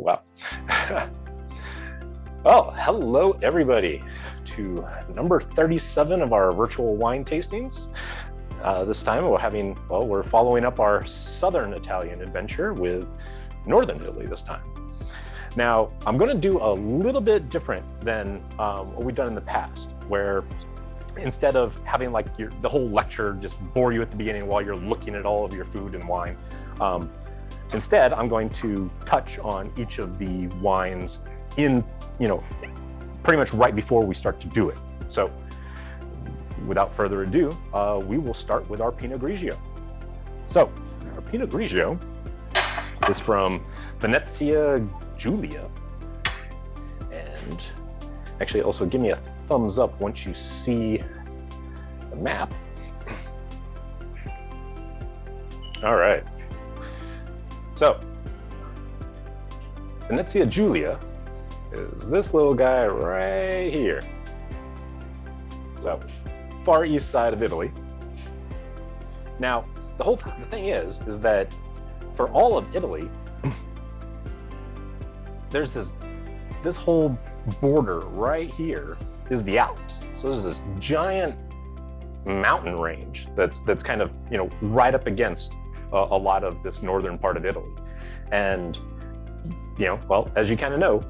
wow. Well, hello everybody to number 37 of our virtual wine tastings. This time we're following up our Southern Italian adventure with Northern Italy this time. Now, I'm going to do a little bit different than what we've done in the past, where instead of having like the whole lecture just bore you at the beginning while you're looking at all of your food and wine, instead I'm going to touch on each of the wines in, pretty much right before we start to do it. So without further ado, we will start with our Pinot Grigio. So our Pinot Grigio is from Venezia, Giulia. And actually also give me a thumbs up once you see the map. All right. So Venezia, Giulia is this little guy right here. So far east side of Italy. Now, the thing is that for all of Italy, there's this whole border right here is the Alps. So there's this giant mountain range that's kind of, right up against a lot of this northern part of Italy. And, well, as you kind of know,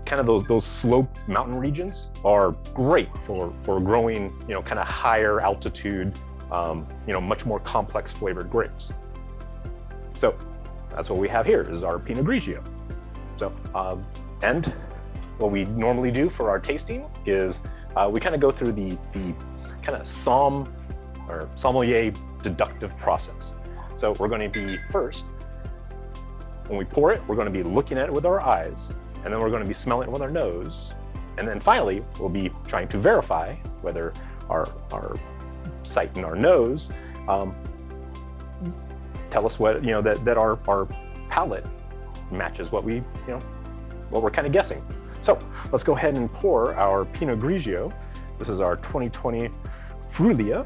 kind of those sloped mountain regions are great for growing, kind of higher altitude, much more complex flavored grapes. So that's what we have here is our Pinot Grigio. So, and what we normally do for our tasting is we kind of go through the kind of sommelier deductive process. So we're going to be first, when we pour it, we're going to be looking at it with our eyes, and then we're going to be smelling it with our nose. And then finally, we'll be trying to verify whether our sight and our nose tell us what, that our palate matches what we, what we're kind of guessing. So let's go ahead and pour our Pinot Grigio. This is our 2020 Frulia.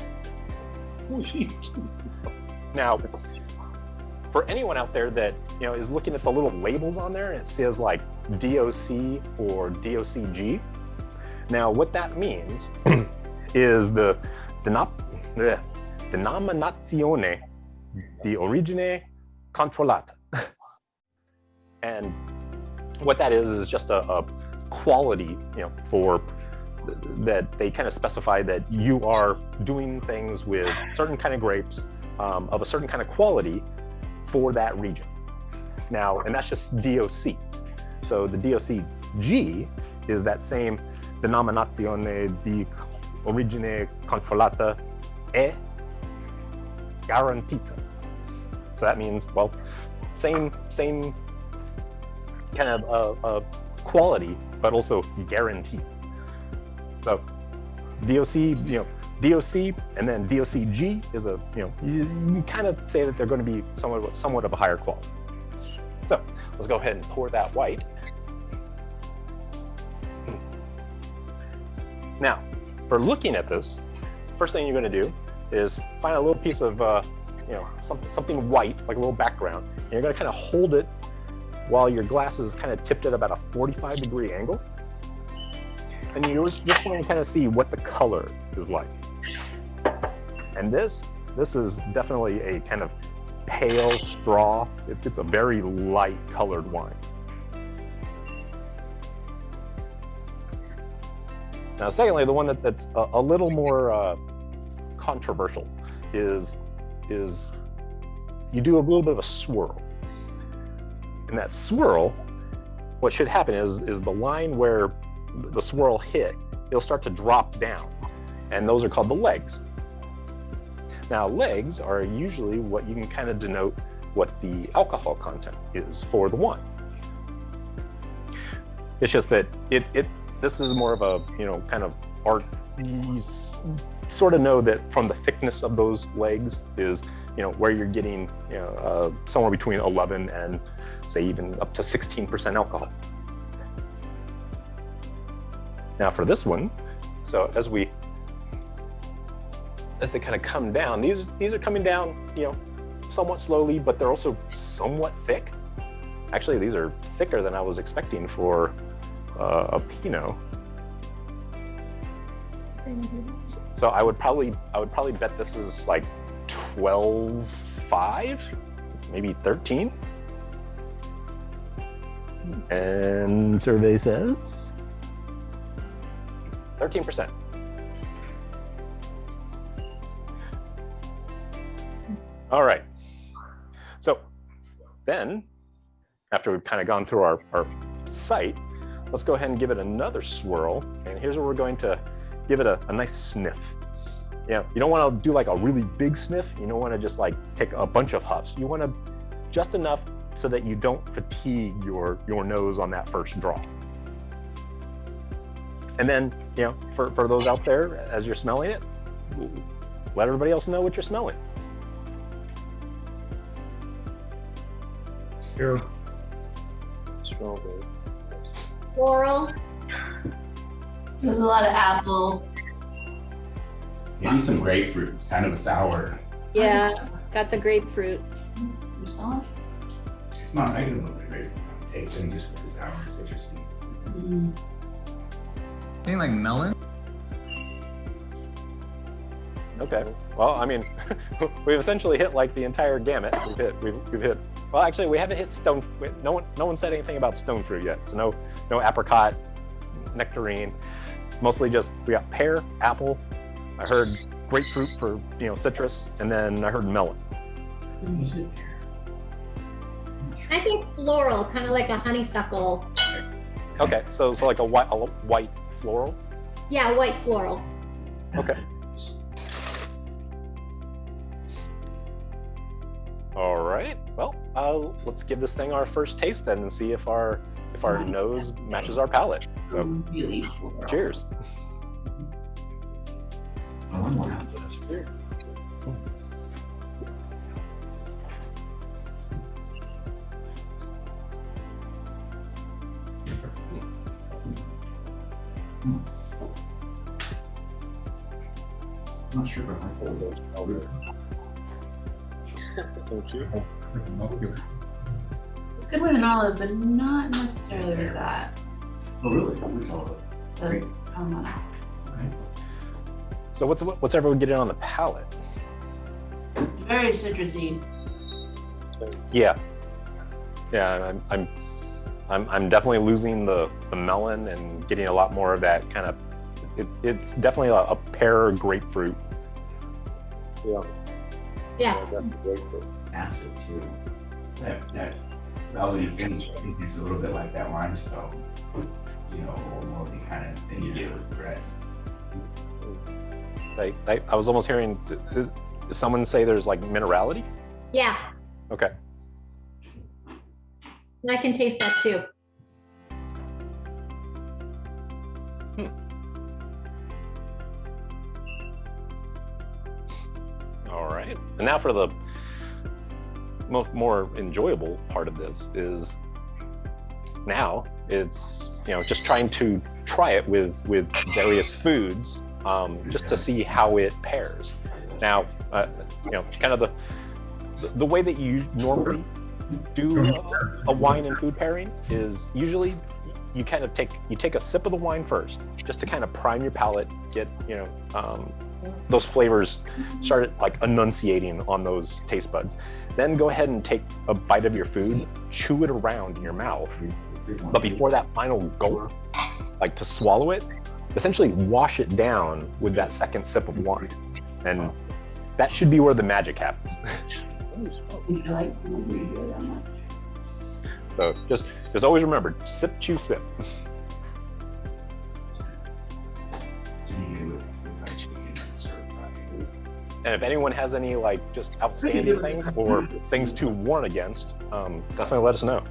Now, for anyone out there that, is looking at the little labels on there and it says like DOC or DOCG. Now, what that means is the Denominazione di Origine Controllata. And what that is just a quality, for that they kind of specify that you are doing things with certain kind of grapes of a certain kind of quality for that region. Now, and that's just DOC. So the DOCG is that same Denominazione di Origine Controllata e Garantita. So that means, well, same kind of quality, but also guaranteed. So DOC, DOC, and then DOCG is you can kind of say that they're going to be somewhat of a higher quality. So let's go ahead and pour that white. Now, for looking at this, first thing you're going to do is find a little piece of, something white, like a little background, and you're going to kind of hold it while your glass is kind of tipped at about a 45-degree angle. And you just want to kind of see what the color is like. And this is definitely a kind of pale straw. It's a very light colored wine. Now, secondly, the one that's a little more controversial is you do a little bit of a swirl. And that swirl, what should happen is the line where the swirl hit, it'll start to drop down. And those are called the legs. Now, legs are usually what you can kind of denote what the alcohol content is for the wine. It's just that this is more of a, kind of art. You sort of know that from the thickness of those legs is, where you're getting, somewhere between 11 and say even up to 16% alcohol. Now for this one, so as they kind of come down, these are coming down, somewhat slowly, but they're also somewhat thick. Actually, these are thicker than I was expecting for a Pinot. So I would probably bet this is like 12.5, maybe 13. And survey says 13%. All right. So then, after we've kind of gone through our site, let's go ahead and give it another swirl. And here's where we're going to give it a nice sniff. You don't want to do like a really big sniff. You don't want to just like take a bunch of huffs. You want to just enough so that you don't fatigue your nose on that first draw. And then, for those out there, as you're smelling it, let everybody else know what you're smelling. Here. Strawberry. Floral. There's a lot of apple. Maybe some grapefruit. It's kind of a sour. Yeah, got the grapefruit. It's not. It's not. I get a little bit of grapefruit taste, and just with the sour, it's interesting. Anything like melon? Okay. Well, I mean, we've essentially hit like the entire gamut. We've hit. Well, actually, we haven't hit stone. No one said anything about stone fruit yet. So no apricot, nectarine. Mostly just we got pear, apple. I heard grapefruit for citrus, and then I heard melon. I think floral, kind of like a honeysuckle. Okay, so like a white floral. Yeah, white floral. Okay. All right. Well, let's give this thing our first taste then, and see if our nose matches our palate. So, Really floral. cheers. I'm not sure if I like all those powder. Don't you? It's good with an olive, but not necessarily with that. Oh, really? Which olive? The almond. So what's everyone getting on the palate? Very citrusy. Yeah. I'm definitely losing the melon and getting a lot more of that kind of. It's definitely a pear grapefruit. Yeah. Yeah. That's the grapefruit. Acid too. That velvety finish, I think, is a little bit like that limestone. Or more the kind of thing you get with the rest. I was almost hearing someone say there's like minerality. Yeah, Okay. I can taste that too. All right. And now for the more enjoyable part of this is now it's just trying to try it with various foods just to see how it pairs. Now kind of the way that you normally do a wine and food pairing is usually you kind of take a sip of the wine first just to kind of prime your palate, get those flavors started like enunciating on those taste buds. Then go ahead and take a bite of your food, chew it around in your mouth. But before that final gulp, like to swallow it, essentially wash it down with that second sip of wine. And that should be where the magic happens. You like Grigio that much? So just always remember, sip, chew, sip. And if anyone has any like just outstanding things or things to warn against, definitely let us know.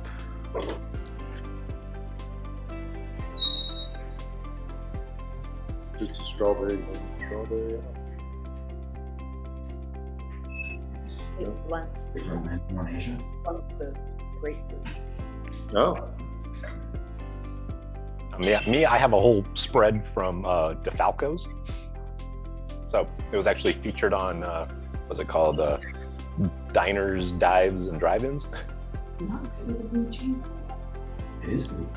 Just strawberry. It blends the grapefruit. Oh. Me, I have a whole spread from DeFalco's. So it was actually featured on, what's it called? Diners, Dives, and Drive-Ins. Not good with the blue cheese. It is good.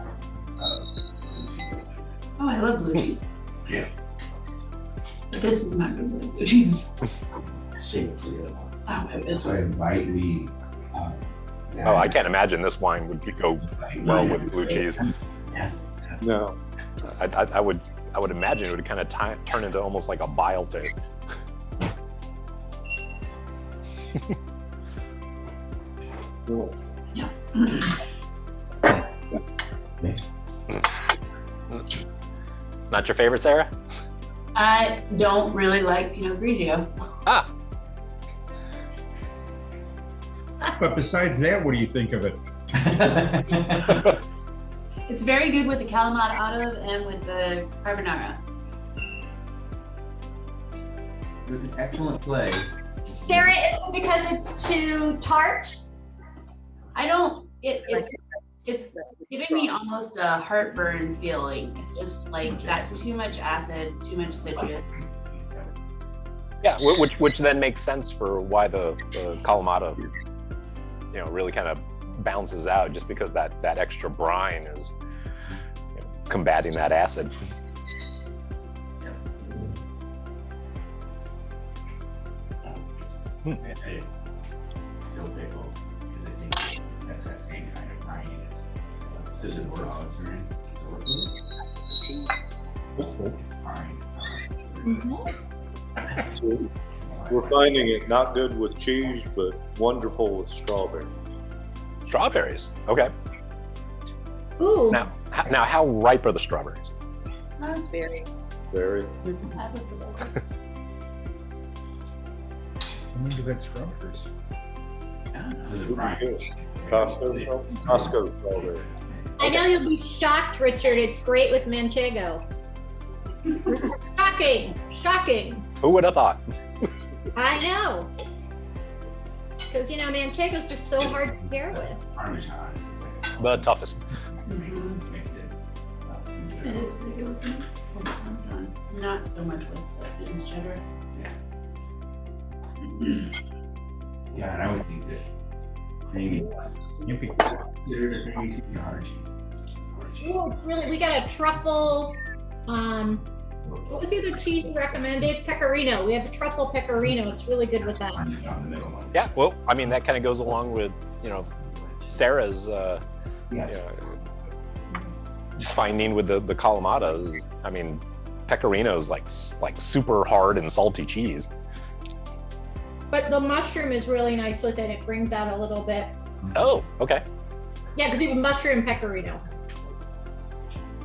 Oh, I love blue cheese. Yeah. But this is not good with blue cheese. Same. Oh, That's why lightly. Oh, I can't imagine this wine would go well with blue cheese. Yes. No. I would imagine it would kind of turn into almost like a bile taste. No. Yeah. Not your favorite, Sarah? I don't really like Pinot Grigio. Ah, But besides that, what do you think of it? It's very good with the Kalamata olive and with the carbonara. It was an excellent play. Sarah, is it because it's too tart? I don't. It's giving me almost a heartburn feeling. It's just like that too much acid, too much citrus. yeah, which then makes sense for why the Kalamata, really kind of balances out, just because that extra brine is combating that acid. Dill pickles, because I think that's that same kind of brininess. There's a frogs, right? It's fine, it's not. We're finding it not good with cheese, but wonderful with strawberry. Strawberries. Okay. Ooh. Now how ripe are the strawberries? That's Very. I wonder that strawberries. So the brine. Costco strawberry. I know you'll be shocked, Richard. It's great with manchego. Shocking. Shocking. Who would have thought? I know. Because, manchego's just so hard to pair with. Parmesan, it's just like The toughest. makes it. It is pretty good with me. Not so much with the English cheddar. Yeah, and I would think that creamy, you could consider it creamy cheese or hard cheese. Ooh, it's really, we got a truffle, what was the other cheese you recommended? Pecorino. We have a truffle pecorino. It's really good with that. Yeah, well, I mean, that kind of goes along with, Sarah's Yes. finding with the Kalamatas. I mean, Pecorino's like super hard and salty cheese. But the mushroom is really nice with it. It brings out a little bit. Oh, okay. Yeah, because you have mushroom pecorino.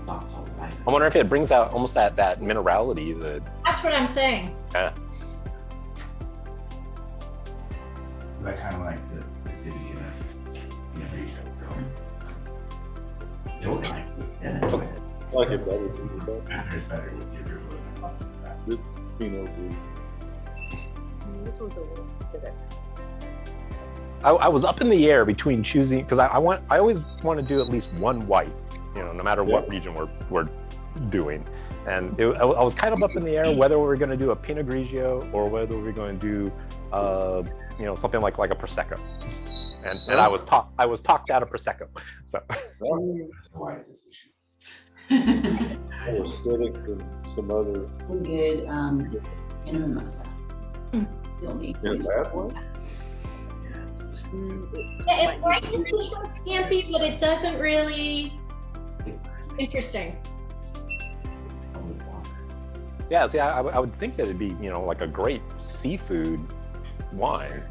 I'm wondering if it brings out almost that minerality that. That's what I'm saying. Yeah. I kind of like the acidity in a ratio, so. It's fine. Yeah, it's okay. I like it better than the After it's better with your food. Good Pinot Gris. This one's a little acidic. I was up in the air between choosing, because I always want to do at least one white, no matter what region we're doing. And I was kind of up in the air whether we were going to do a Pinot Grigio or whether we were going to do, something like a Prosecco. And I was talked out of Prosecco. So. Why is this issue? More acidic than some other. Good in a mimosa. It's the only In that one? Yeah, it brightens the short scampi, but it doesn't really. Interesting. Yeah, see, I would think that it'd be, like a great seafood wine.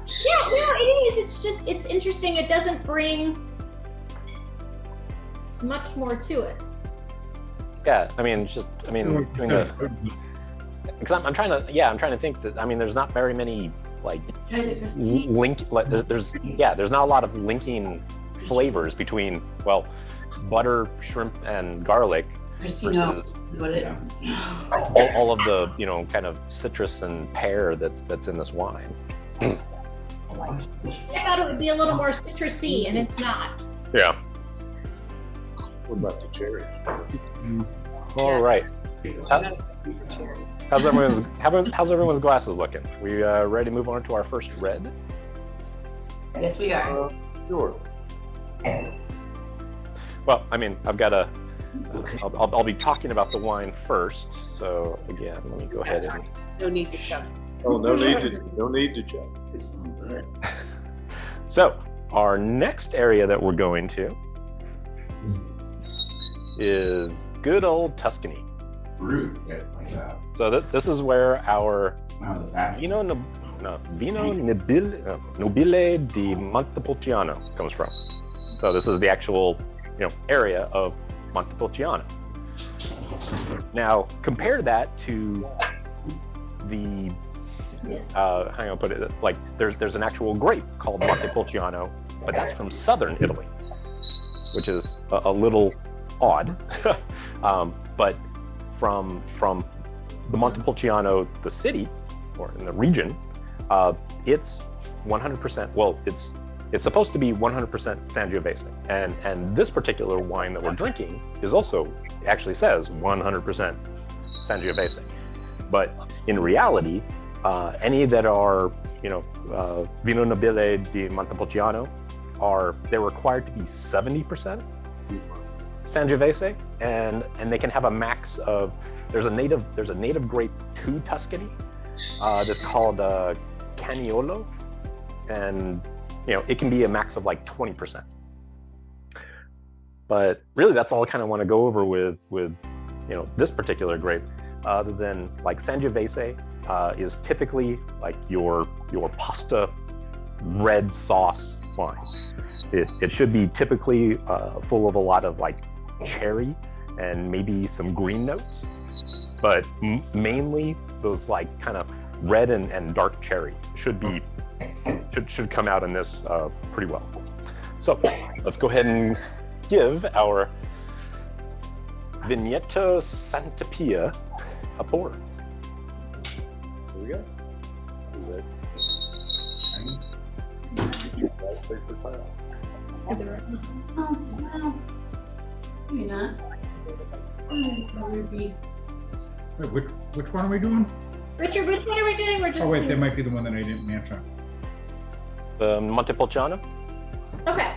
Yeah, it is. It's interesting. It doesn't bring much more to it. Yeah, I mean, because I'm trying to think that, there's not very many there's not a lot of linking flavors between, butter, shrimp, and garlic versus all of the, kind of citrus and pear that's in this wine. I thought it would be a little more citrusy, and it's not. Yeah. What about the cherry? All right. How's everyone's glasses looking? We ready to move on to our first red? Yes, we are. Sure. Well, I mean, I'll be talking about the wine first. So again, let me go ahead and. No need to chug. Oh, no need to check. It's good. So our next area that we're going to is good old Tuscany. Fruit. Yeah, like that. So this is where our Wow, the fat. Vino Nobile di Montepulciano comes from. So this is the actual, area of Montepulciano. Now compare that to the how do I put it? Like there's an actual grape called Montepulciano, but that's from southern Italy, which is a little odd. But from the Montepulciano, the city, or in the region, it's 100%. Well, it's supposed to be 100% Sangiovese, and this particular wine that we're drinking is also actually says 100% Sangiovese. But in reality, any that are Vino Nobile di Montepulciano they're required to be 70% Sangiovese, and they can have a max of there's a native grape to Tuscany that's called Caniolo, and it can be a max of like 20%. But really, that's all I kind of want to go over with this particular grape. Other than like Sangiovese is typically like your pasta red sauce wine. It should be typically full of a lot of like cherry and maybe some green notes, but mainly those like kind of red and dark cherry should come out in this pretty well. So let's go ahead and give our Vigneto Santa Pia a pour. Here we go. Oh, no. Maybe not. Maybe. Wait, which one are we doing? Richard, which one are we doing? We're just. Oh wait, that might be the one that I didn't match on. The Montepulciano. Okay.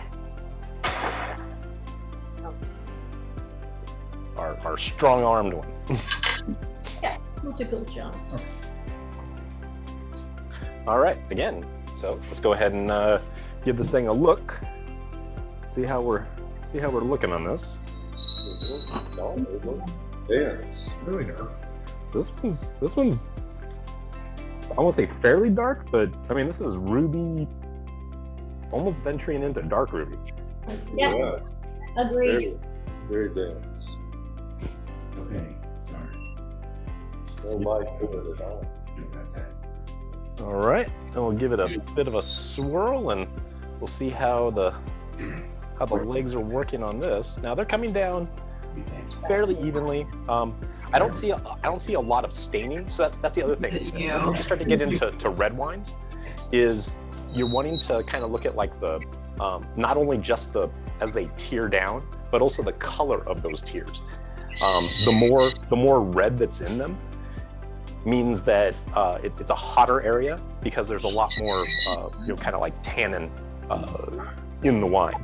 Our strong-armed one. Yeah, Montepulciano. All right, again. So let's go ahead and give this thing a look. See how we're looking on this. Dense. Really dark. So this one's I won't say fairly dark, but I mean this is ruby, almost venturing into dark ruby. Yeah. Yes. Agreed. Very dense. Okay, sorry. No light to it at all. All right, and we'll give it a bit of a swirl, and we'll see how the legs are working on this. Now they're coming down fairly evenly. I don't see a lot of staining, so that's the other thing. Yeah. When you start to get into red wines, is you're wanting to kind of look at like the not only just as they tear down, but also the color of those tears. The more red that's in them means that it's a hotter area because there's a lot more kind of like tannin in the wine.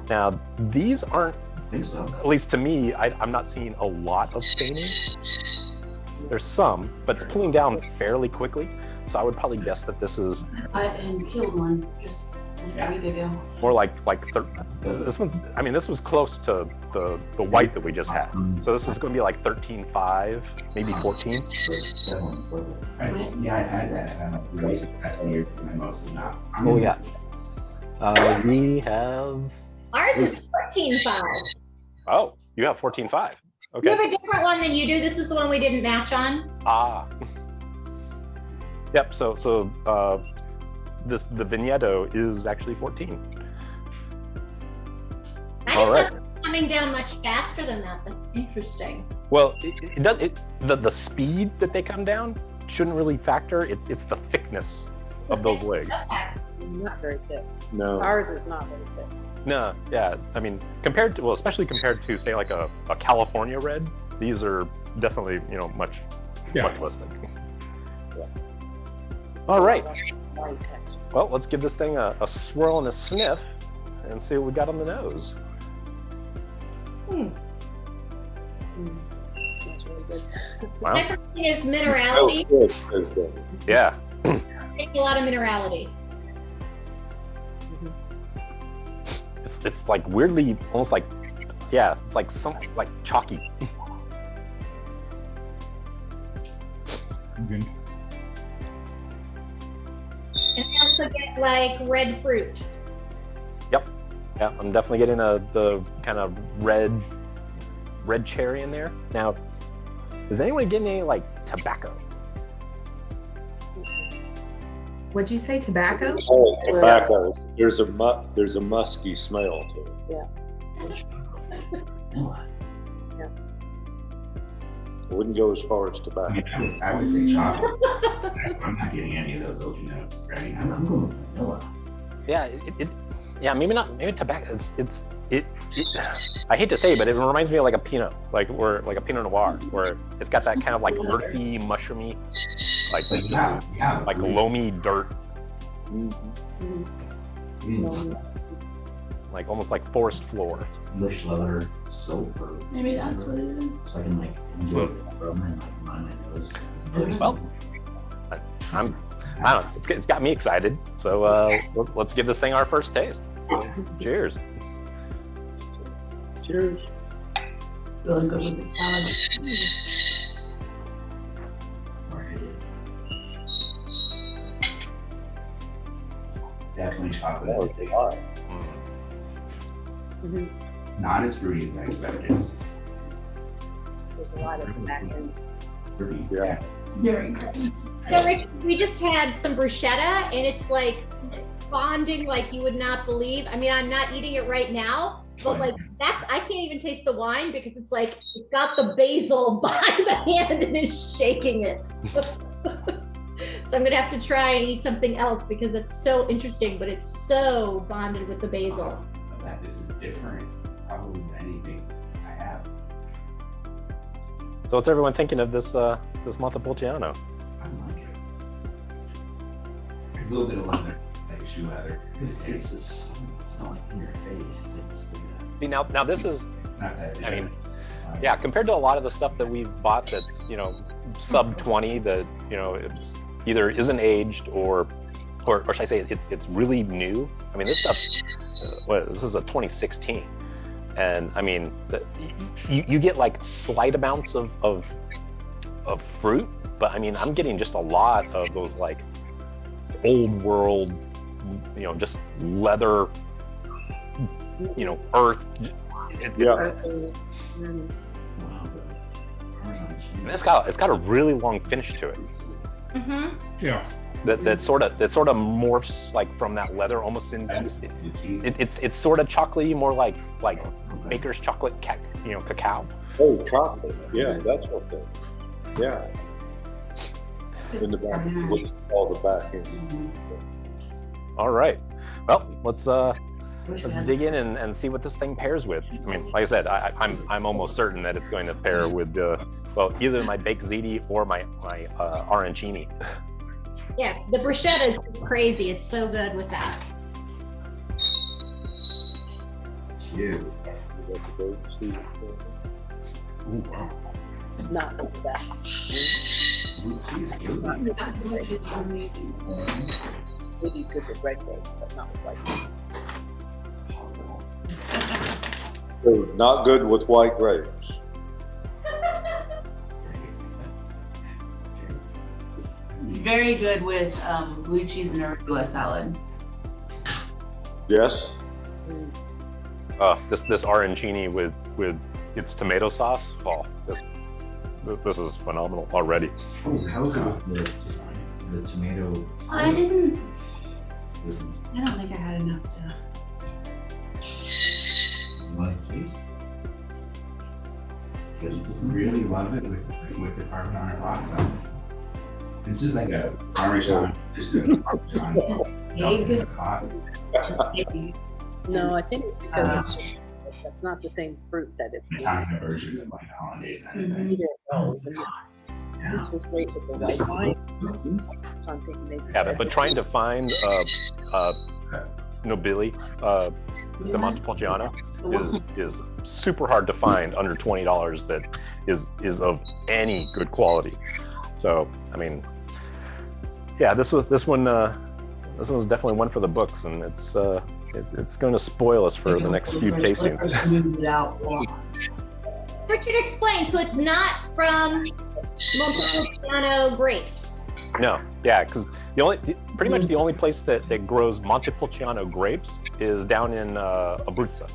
Now these aren't, I think so. at least to me, I'm not seeing a lot of staining. There's some, but it's pulling down fairly quickly. So I would probably guess that this is And killed one just a week ago. more like this one's. I mean, this was close to the white that we just had. So this is going to be like 13.5, maybe 14. Yeah, I've had that. I don't know, recent past years, and I mostly not. Oh yeah. We have. Ours is 14.5. Oh, you have 14.5. We Okay. have a different one than you do. This is the one we didn't match on. Ah. Yep. So the Vigneto is actually 14. I All just right. thought it was coming down much faster than that. That's interesting. Well, it does. The speed that they come down shouldn't really factor. It's the thickness of those legs. Not very thick. No. Ours is not very thick. No, yeah. I mean, especially compared to say like a California red, these are definitely much less thick. It's All right. white texture. Well, let's give this thing a swirl and a sniff, and see what we got on the nose. Smells really good. Wow. Everything is Oh, minerality. good, as the- Yeah. Take a lot of minerality. It's like weirdly almost like, yeah, it's like like chalky. Good. And I also get like red fruit. Yeah, I'm definitely getting the kind of red cherry in there. Now, is anyone getting any like tobacco? What'd you say, tobacco? Oh, tobacco. There's a musky smell to it. I wouldn't go as far as I tobacco. mean, I would say chocolate. I'm not getting any of those oak notes, right? I'm going with vanilla. Yeah, yeah, maybe tobacco. I hate to say it, but it reminds me of like a Pinot, like a Pinot Noir, where it's got that kind of like earthy, mushroomy, like like loamy dirt, like almost like forest floor. English leather soap, or Maybe that's what it is. so I can like enjoy the aroma and like run my nose. Well, I don't know. It's got me excited. So let's give this thing our first taste. So, cheers. Cheers. Feeling good with the salad. Definitely chocolate. That was a lot. Not as fruity as I expected. There's a lot of tobacco. Fruity. Yeah. Very good. So Rich, we just had some bruschetta and it's like bonding like you would not believe. I mean, I'm not eating it right now, but like I can't even taste the wine because it's like, it's got the basil by the hand and is shaking it. So I'm gonna have to try and eat something else because it's so interesting, but it's so bonded with the basil. I bet this is different, probably than anything I have. So what's everyone thinking of this Montepulciano? I like it. There's a little bit of leather, like shoe leather. It's just not like in your face. It's like just See now this is, not that. I mean, yeah, compared to a lot of the stuff that we've bought that's sub 20 that either isn't aged or should I say it's really new. I mean, this stuff, this is a 2016, and I mean you get like slight amounts of fruit, but I mean I'm getting just a lot of those like old world, just leather, earth. Yeah. It's got a really long finish to it. Mm-hmm. Yeah. That sort of morphs like from that leather almost in. It's sort of chocolatey, more like Baker's chocolate, cacao. Oh, chocolate. Yeah, that's what the. Yeah. In the back, all the back end. All right. Well, let's dig in and see what this thing pairs with. I mean, like I said, I'm almost certain that it's going to pair with either my baked ziti or my arancini. Yeah, the bruschetta is crazy. It's so good with that. Ew. Ooh, wow. Not like that. Blue cheese, really? Really good with red grapes, but not with white grapes. So not good with white grapes. It's very good with blue cheese and arugula salad. Yes. This arancini with its tomato sauce. Oh, this is phenomenal already. Oh, how is it with the tomato? I don't think I had enough to. Want to taste? I really love it with the carbonara pasta. It's just like a parmesan, just a parmesan. Egg. No, I think it's because it's just, that's not the same fruit that it's It's kind of a version of like hollandaise kind of thing. either of those. And this was great with the white wine. So I'm thinking maybe. Yeah, but trying to find Nobile, the Montepulciano, is super hard to find under $20 that is of any good quality. So I mean, yeah, this one was definitely one for the books, and it's going to spoil us for the next few tastings. Richard, explain. So it's not from Montepulciano grapes. No, yeah, because pretty much the only place that grows Montepulciano grapes is down in Abruzzo.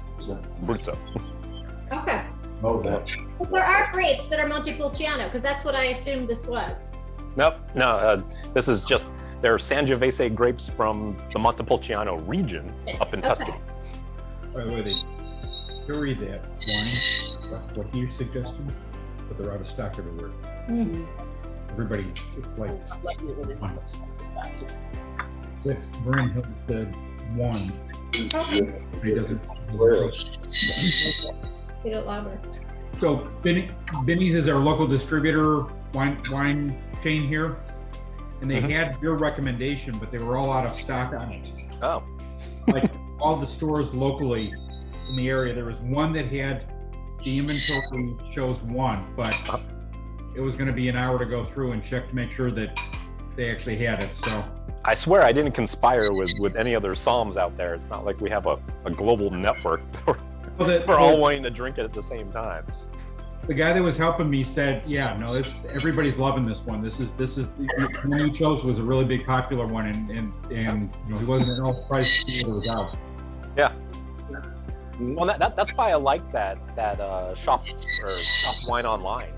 Okay. Oh, that. Well, there are grapes that are Montepulciano, because that's what I assumed this was. Nope, no, this is just, they're Sangiovese grapes from the Montepulciano region up in Tuscany. By the way, they carry that wine, what he suggested, but they're out of stock everywhere. Mm-hmm. Everybody, it's like if Brian Hill said one, Okay. he doesn't. Get it louder. So Benny's is our local distributor wine chain here, and they had your recommendation, but they were all out of stock on it. Oh. Like all the stores locally in the area, there was one that had the inventory shows one, but it was going to be an hour to go through and check to make sure that they actually had it. So I swear I didn't conspire with any other Psalms out there. It's not like we have a global network. We're all wanting to drink it at the same time. The guy that was helping me said, "Yeah, no, everybody's loving this one. This is the one you chose was a really big popular one, and you know, he wasn't at all surprised to see that it was out." Yeah. Well, that's why I like that shop wine online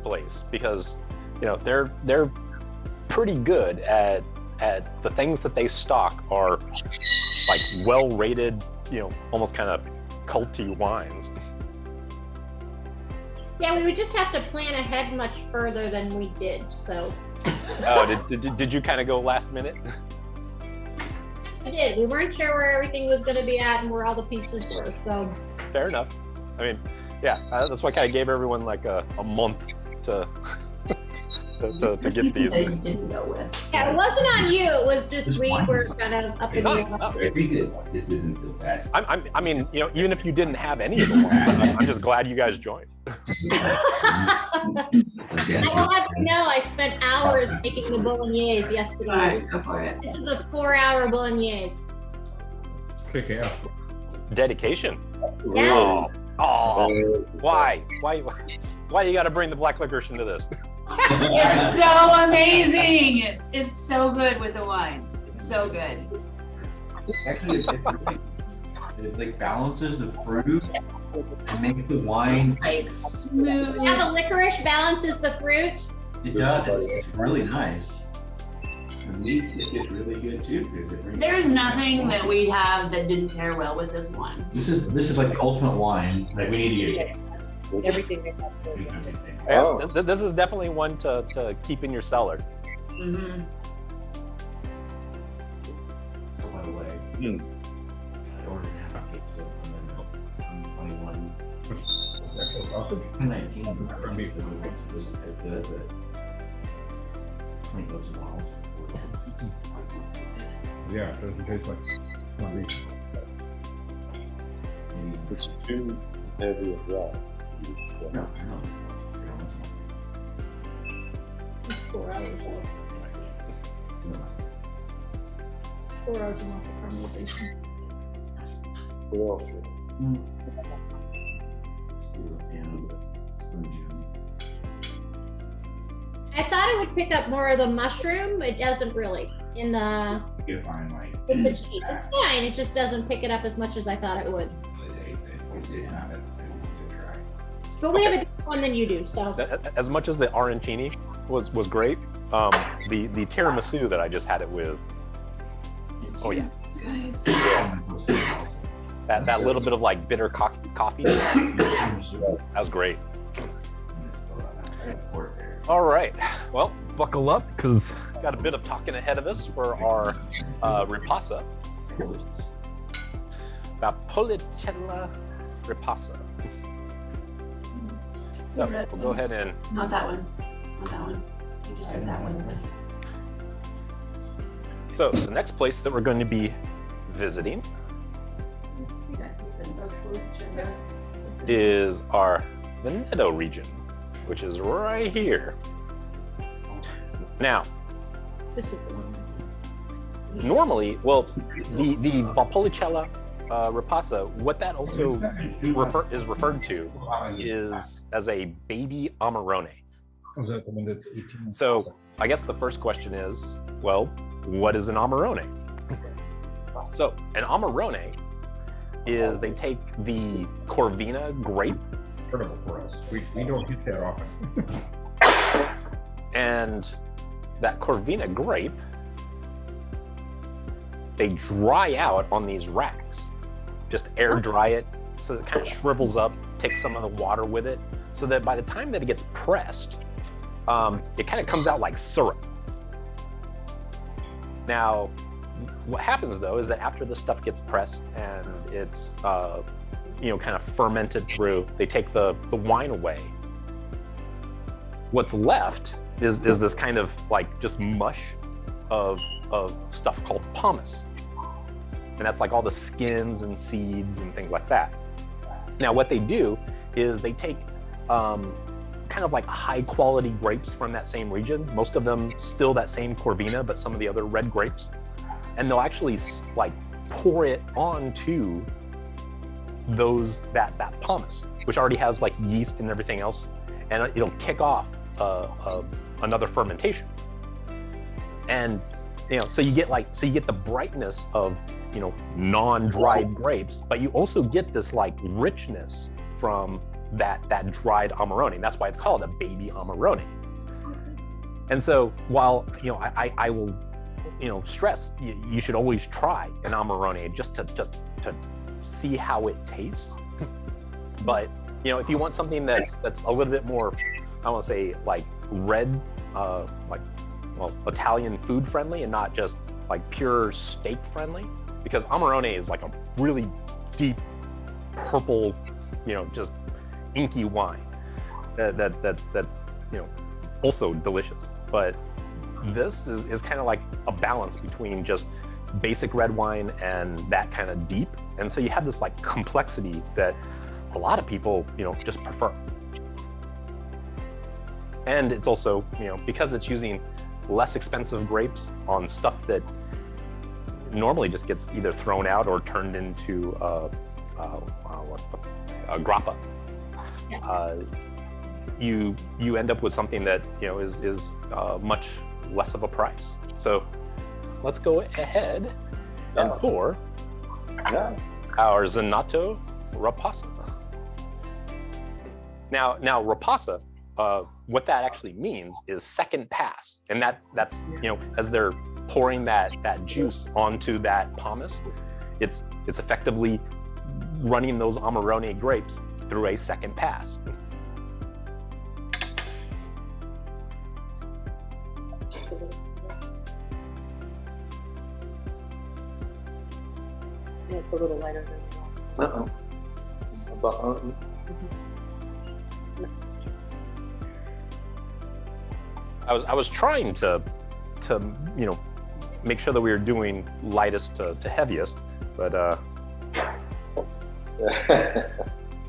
place, because you know they're pretty good at the things that they stock are like well rated, you know, almost kind of culty wines. Yeah, we would just have to plan ahead much further than we did, so. Oh, did you kind of go last minute? I did. We weren't sure where everything was going to be at and where all the pieces were, so. Fair enough. I mean, yeah, that's why I kind of gave everyone like a month to get these. Yeah, it wasn't on you. It was just we were kind of up in the air. I think this isn't the best. I mean, you know, even if you didn't have any of the ones, I'm just glad you guys joined. I will have you know, I spent hours making the bolognaise yesterday. All right, go for it. This is a 4-hour bolognaise. Kick ass. Dedication. Yeah. Oh, why you got to bring the black licorice into this? It's so amazing. It's so good with the wine. It's so good. Actually, it like balances the fruit and makes the wine. Like smooth. Yeah, the licorice balances the fruit. It does. It's really nice. The meats get really good too because it brings. There's nothing that we have that didn't pair well with this one. This is like the ultimate wine. Like we need to get it. Everything they have to. Yeah, this is definitely one to keep in your cellar. Mm-hmm. Oh, by the way, I ordered half a cake and then 21. 19. Was as good, but 20 bucks a bottle. Yeah, it doesn't taste like Corned beef. It's too heavy and dry. No. It's 4 hours old. It's 4 hours off the caramelization. What else? I thought it would pick up more of the mushroom. It doesn't really. In the You find like with the cheese, it's fine. It just doesn't pick it up as much as I thought it would. it's not a try. But we have a different one than you do, so. As much as the arancini was great, the tiramisu that I just had it with. Oh yeah. Guys. That little bit of like bitter coffee. That was great. All right, well, buckle up because got a bit of talking ahead of us for our Ripassa. Valpolicella Ripassa. So we'll go ahead and. Not that one. Not that one. You just said that one. So the next place that we're going to be visiting is our Veneto region, which is right here. Now, This is the one. normally, well, the Valpolicella Ripassa, what that also is referred to is as a baby Amarone. Was that the one that's 18? So I guess the first question is, well, what is an Amarone? So an Amarone is they take the Corvina grape, Incredible for us. We don't get that often. and that Corvina grape, they dry out on these racks. Just air dry it so that it kind of shrivels up, takes some of the water with it, so that by the time that it gets pressed, it kind of comes out like syrup. Now, what happens though is that after the stuff gets pressed and it's kind of fermented through, they take the wine away. What's left is this kind of like just mush of stuff called pomace. And that's like all the skins and seeds and things like that. Now what they do is they take kind of like high quality grapes from that same region, most of them still that same Corvina, but some of the other red grapes, and they'll actually like pour it onto that pomace, which already has like yeast and everything else, and it'll kick off another fermentation. And so you get the brightness of non-dried grapes, but you also get this like richness from that dried Amarone. That's why it's called a baby Amarone. And so while I will stress you should always try an Amarone just to see how it tastes. But if you want something that's a little bit more, I want to say like red, Italian food friendly and not just like pure steak friendly, because Amarone is like a really deep purple, just inky wine that's also delicious. But this is kind of like a balance between just basic red wine and that kind of deep, and so you have this like complexity that a lot of people just prefer. And it's also because it's using less expensive grapes on stuff that normally just gets either thrown out or turned into a grappa. You end up with something that is much less of a price. So let's go ahead and pour our Zenato Ripassa. Now Ripassa, what that actually means is second pass, and that's as they're pouring that juice onto that pomace, it's effectively running those Amarone grapes through a second pass. Yeah, it's a little lighter than the last one. I was trying to make sure that we were doing lightest to heaviest, but I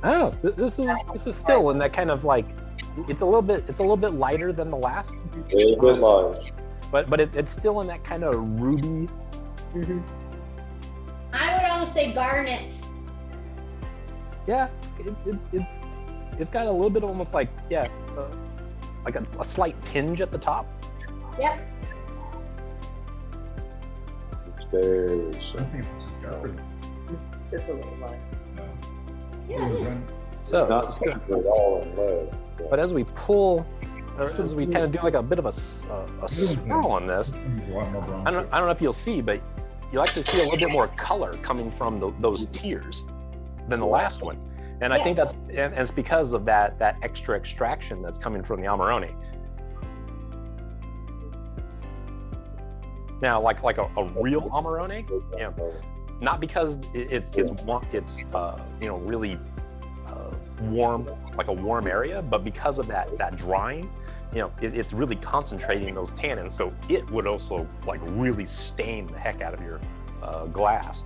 don't know. This is still in that kind of like it's a little bit lighter than the last. A little bit light. But it's still in that kind of ruby. Mm-hmm. I would almost say garnet. Yeah, it's got a little bit almost like like a slight tinge at the top. Yep. It's very simple. Just a little light. Yes. So It's not at all in lead. but as we pull, or as we kind of do like a bit of a swirl on this, I don't know if you'll see, but you'll actually see a little bit more color coming from those tears than the last one. And I think it's because of that extra extraction that's coming from the Amarone. Now, like a real Amarone, not because it's really warm, like a warm area, but because of that drying, it's really concentrating those tannins, so it would also like really stain the heck out of your glass.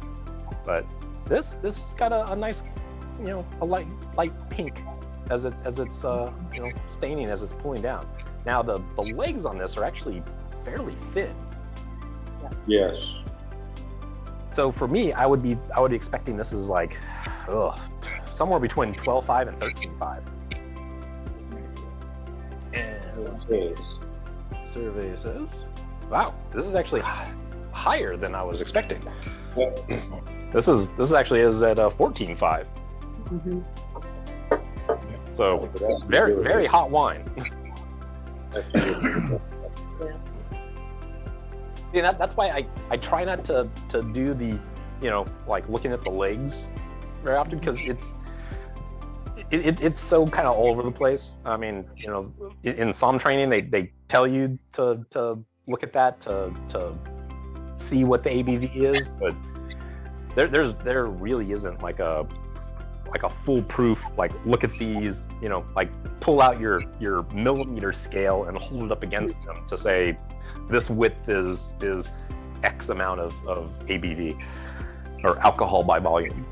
But this has got a nice, you know, a light pink as it's you know, staining as it's pulling down. Now the legs on this are actually fairly thin. Yes. So for me, I would be expecting this is like, somewhere between 12.5 and 13.5. And let's see. Survey says, wow, this is actually higher than I was expecting. This is actually at 14.5. Mm-hmm. So very hot wine. See, that's why I try not to do the, you know, like looking at the legs very often, because it's so kind of all over the place. I mean, you know, in some training they tell you to look at that to see what the ABV is, but there really isn't like a foolproof, like, look at these, you know, like pull out your millimeter scale and hold it up against them to say this width is X amount of ABV or alcohol by volume.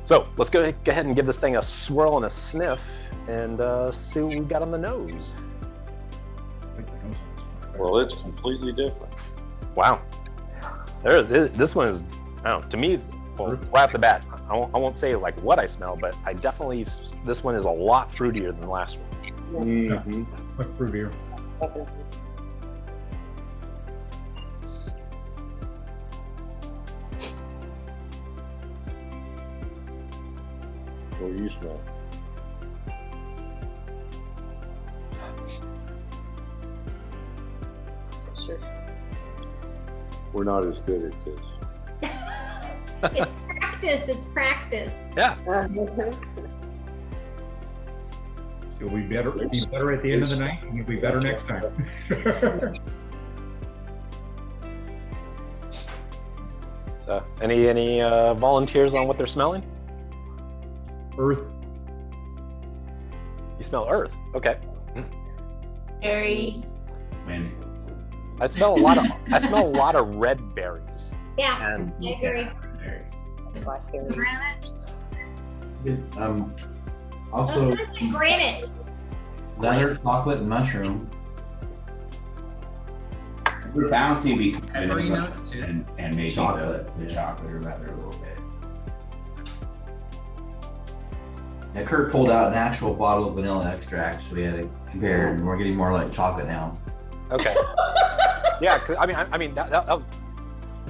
So let's go ahead and give this thing a swirl and a sniff and see what we got on the nose. Well, it's completely different. Wow. This one is, I don't know, to me, well, right off the bat, I won't say like what I smell, but I definitely, this one is a lot fruitier than the last one. Mm-hmm. Much fruitier. What do you smell? Sure. We're not as good at this. It's practice. It's practice. Yeah. You'll be better at the end of the night, and you'll be better next time. So, any volunteers on what they're smelling? Earth. You smell earth. Okay. Cherry. When I smell a lot of red berries. Yeah, And I agree. there's Granite. also Those are granite. leather, chocolate, and mushroom. We're balancing between Pretty notes too. and maybe the chocolate or leather a little bit. Yeah, Kurt pulled out an actual bottle of vanilla extract, so we had to compare, and we're getting more like chocolate now. okay. Yeah, 'cause, I mean that was,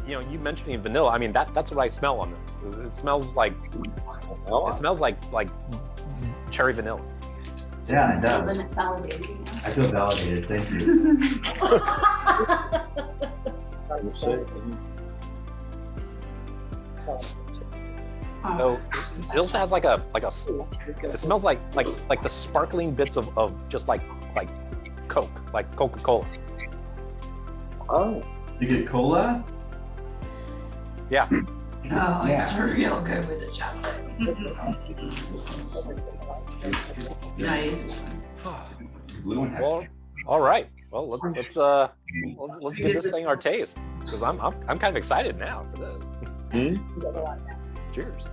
you know, you mentioning vanilla. I mean that's what I smell on this. It smells like cherry vanilla. Yeah, it Then does. it's validated. I feel validated. Thank you. So it also has like a it smells like the sparkling bits of just like Coke, like Coca-Cola. Oh. You get cola? Yeah. Oh, it's real good with the chocolate. Nice. Blue one has Well, all right. Well, let's give this thing our taste, because I'm kind of excited now for this. Cheers.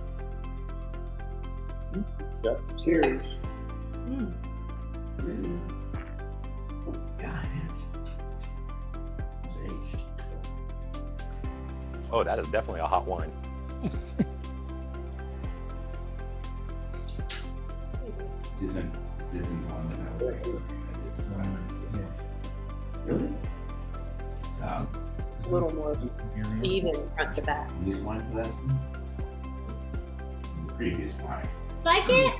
Yeah. Cheers. Yeah, it is. It's aged. Oh, that is definitely a hot wine. This isn't one that I would recommend. This is one. Really? It's a little more even front to back. use one for that one? The previous wine. So I get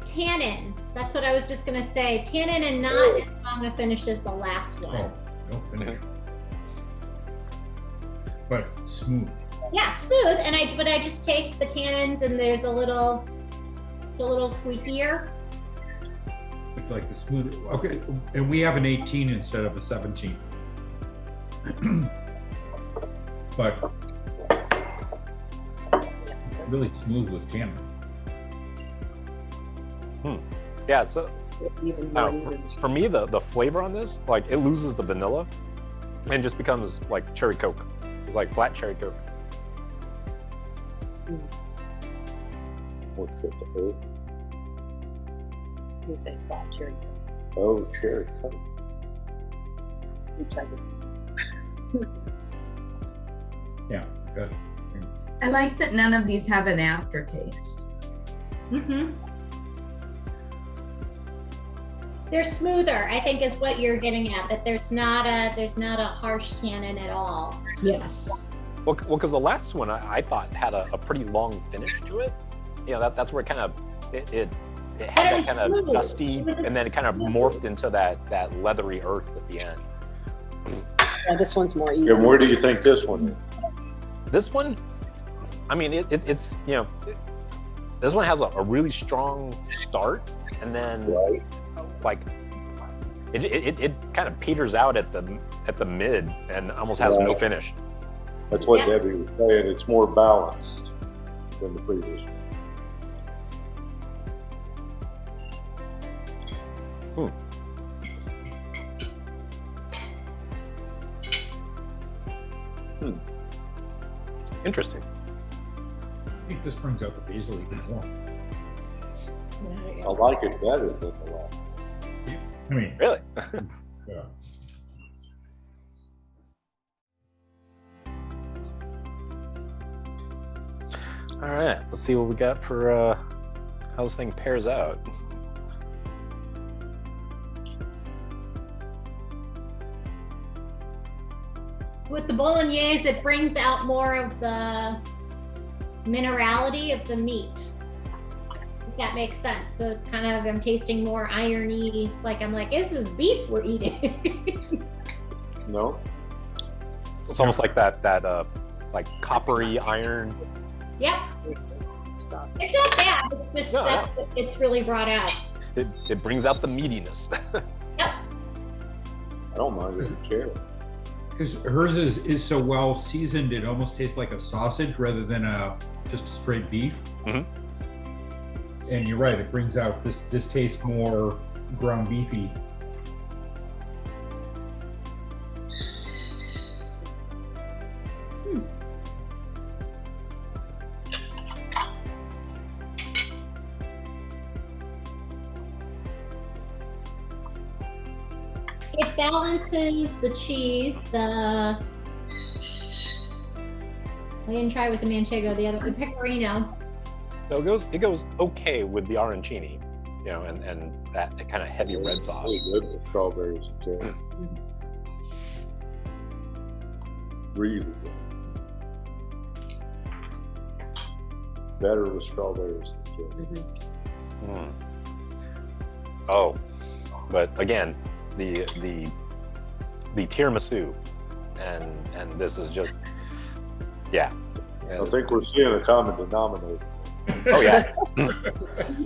tannin. That's what I was just gonna say. Tannin and not as strong a finish as the last one. Oh, no finish. But smooth. Yeah, smooth. But I just taste the tannins, and it's a little squeakier. It's like the smooth. Okay, and we have an 18 instead of a 17. But it's really smooth with tannin. Yeah. So Even more even. for me, the flavor on this, like, it loses the vanilla and just becomes like cherry Coke. It's like flat cherry Coke. What's it? Oh, You say fall cherry. oh, cherry. Which I did. Yeah, good. I like that none of these have an aftertaste. Mm-hmm. They're smoother, I think, is what you're getting at. That there's not a harsh tannin at all. Yes. Well, because the last one I thought had a pretty long finish to it. You know, that's where it kind of it had that kind of dusty, and then it kind of morphed into that leathery earth at the end. Yeah, this one's more And even. where do you think this one is? This one, I mean, it's you know, this one has a really strong start, and then Right. like it kind of peters out at the mid and almost has no Right. finish. That's what Yeah. Debbie was saying. It's more balanced than the previous one. Interesting. I think this brings out the basil even more. I like it better than the last. I mean, Really? yeah. All right, let's see what we got for how this thing pairs out. With the bolognaise, it brings out more of the minerality of the meat. If that makes sense. So it's kind of, I'm tasting more irony. Like I'm like, this is beef we're eating. No? It's almost like that like coppery iron. Yep. Stop. It's not bad. It's just No, that's what it's really brought out. It brings out the meatiness. Yep. I don't mind it. Cherry. Because hers is so well seasoned, it almost tastes like a sausage rather than just a straight beef. Mhm. And you're right, it brings out this tastes more ground beefy. It balances the cheese, I didn't try with the manchego, the pecorino. So it goes okay with the arancini, you know, and that kind of heavy red sauce. Really good with strawberries and cherry. Really good. Better with strawberries than cherry. Mm. Oh, but again, the tiramisu, and this is just, yeah. I think we're seeing a common denominator. Oh yeah,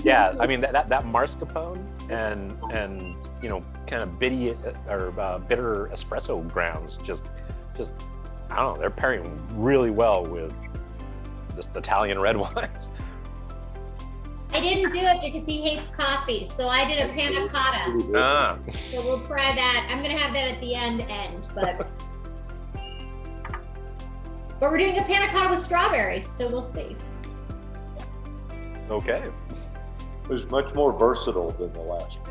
yeah. I mean that mascarpone and you know, kind of bitter espresso grounds just I don't know. They're pairing really well with just Italian red wines. I didn't do it because he hates coffee, so I did a panna cotta. Ah, So we'll try that. I'm gonna have that at the end, but we're doing a panna cotta with strawberries, so we'll see. okay. It was much more versatile than the last one.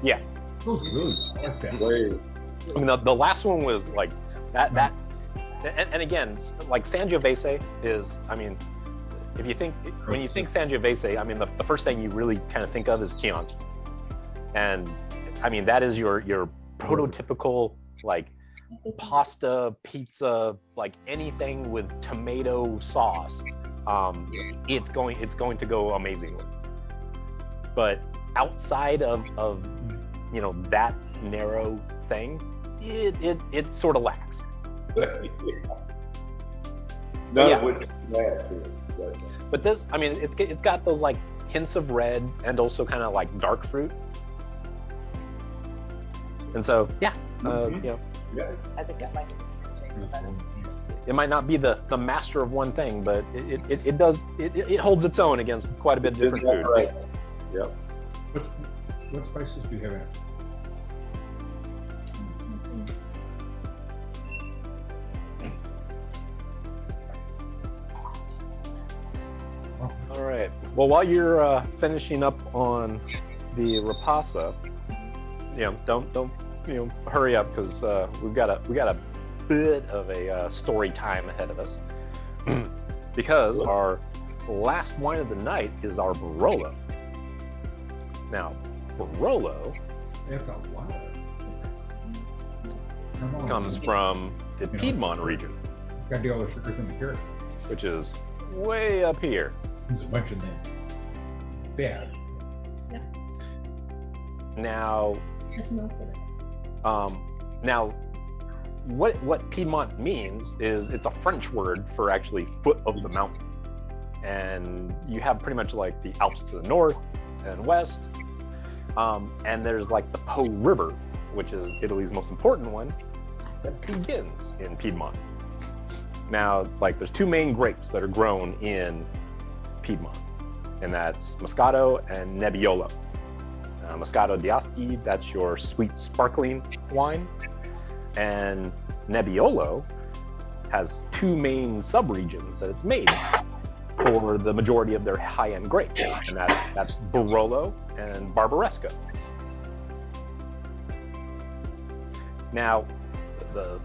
Yeah. Those are really I like that. Way, I mean, the last one was like that, and again, like Sangiovese is, I mean, if you think, when you think Sangiovese, I mean, the first thing you really kind of think of is Chianti. And I mean, that is your prototypical, like, pasta, pizza, like anything with tomato sauce. It's going to go amazingly. But outside of you know, that narrow thing, it sort of lacks. none Yeah. of which is bad here. But this, I mean, it's got those like hints of red and also kind of like dark fruit. And so, yeah, you know, I think I like it. it might not be the master of one thing, but it holds its own against quite a bit of different food. Right. Yep. What spices do you have in it? All right, Well, while you're finishing up on the Ripassa, don't hurry up, because we got a bit of a story time ahead of us. Because our last wine of the night is our Barolo. Now, Barolo That's a lot. comes from the Piedmont region, It's got to do all the sugars in the carrot. which is way up here. There's a bunch in there. Bad. Now, That's most of it. now, what Piedmont means is it's a French word for actually foot of the mountain, and you have pretty much like the Alps to the north and west, and there's like the Po River, which is Italy's most important one, that begins in Piedmont. Now, like, there's two main grapes that are grown in Piedmont, and that's Moscato and Nebbiolo. Moscato d'Asti, that's your sweet sparkling wine, and Nebbiolo has two main subregions that it's made for the majority of their high-end grapes, and that's Barolo and Barbaresco. Now, the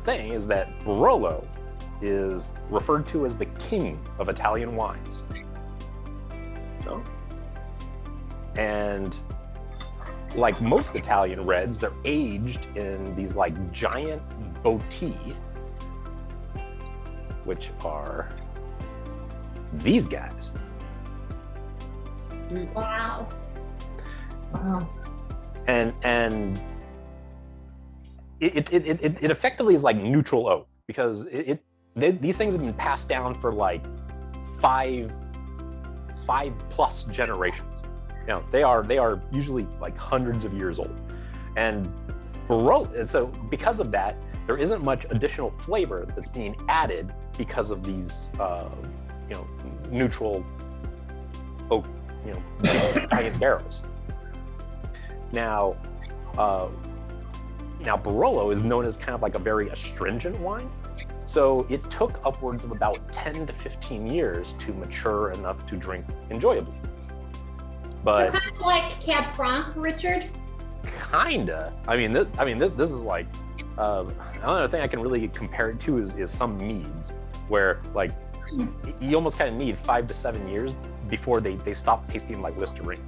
thing is that Barolo is referred to as the king of Italian wines. No? And like most Italian reds, they're aged in these like giant botti, which are these guys. Wow. And it effectively is like neutral oak, because these things have been passed down for like five plus generations. They are usually like hundreds of years old, and so because of that, there isn't much additional flavor that's being added because of these neutral oak giant barrels. Now Barolo is known as kind of like a very astringent wine, so it took upwards of about 10 to 15 years to mature enough to drink enjoyably. But so kind of like Cab Franc, Richard? Kinda. This is like, another thing I can really compare it to is some meads, where like you almost kind of need 5 to 7 years before they stop tasting like Listerine.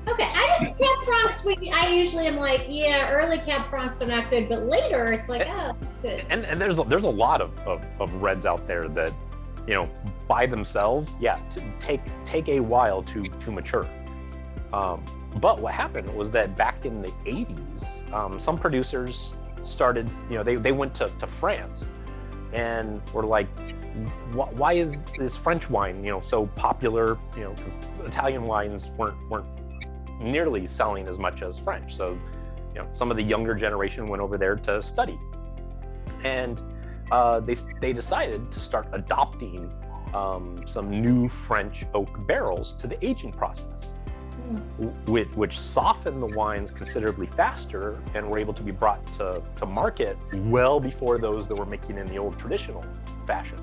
Okay, Cab Francs, I usually am like, yeah, early Cab Francs are not good, but later it's like, oh, it's good. And there's a lot of reds out there that, by themselves, take a while to mature. But what happened was that back in the 80s, some producers started, they went to France and were like, why is this French wine, so popular? Because Italian wines weren't nearly selling as much as French. So, some of the younger generation went over there to study, and they decided to start adopting some new French oak barrels to the aging process, which softened the wines considerably faster and were able to be brought to market well before those that were making in the old traditional fashion,